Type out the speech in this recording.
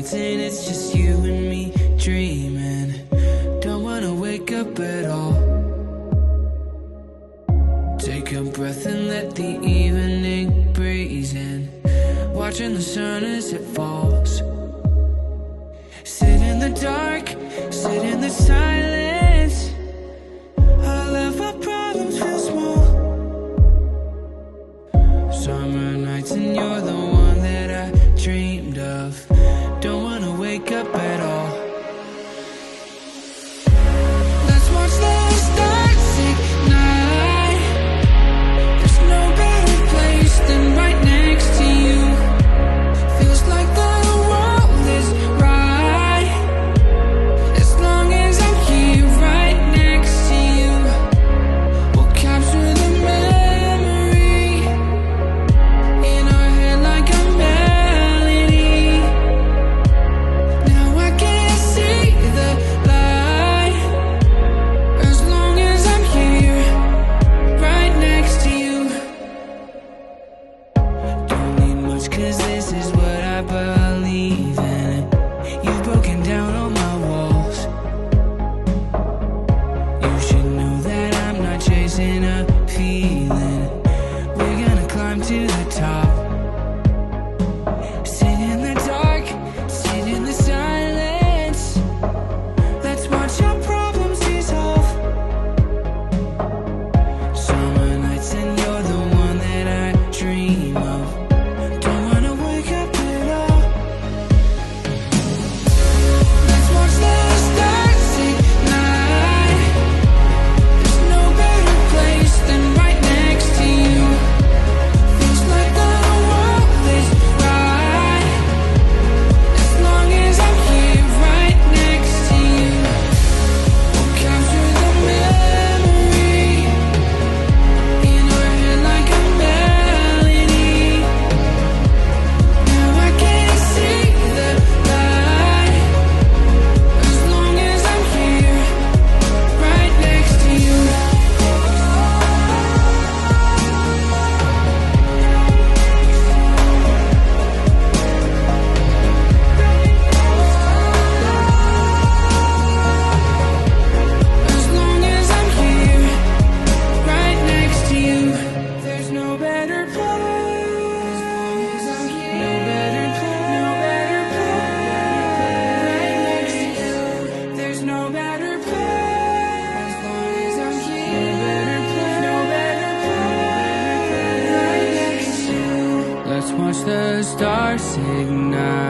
nights and it's just you and me dreaming. Don't wanna wake up at all. Take a breath and let the evening breeze in. Watching the sun as it falls. Sit in the dark, sit in the silence. All of our problems feel small. Summer nights and you're the one that I dreamed of. Don't wanna wake up at all. Let's watch the stars ignite. There's no better place than right next to you. Feels like the world is right as long as I'm here right next to you. We'll capture the memory in our head like a melody. Now I can see the light as long as I'm here right next to you. Don't need much 'cause this is what I believe in. You've broken down all my walls. You should know that I'm not chasing a feeling. We're gonna climb to the top. Sit in the dark, sit in the silence. Let's watch our problems dissolve. Summer nights and you're the one that I dream of. Don't wanna wake up at all. Let's watch the stars ignite. There's no better place than right next to you. Feels like the world is right as long as I'm here right next to you. We'll capture the memory in our head like a melody. Now I can see the light as long as I'm here right next to you. As long as I'm here right next to you. There's no better place. No better place. No better place. Right next to you. There's no better place. As long as I'm here. No better place. Right next to you. Let's watch the stars ignite.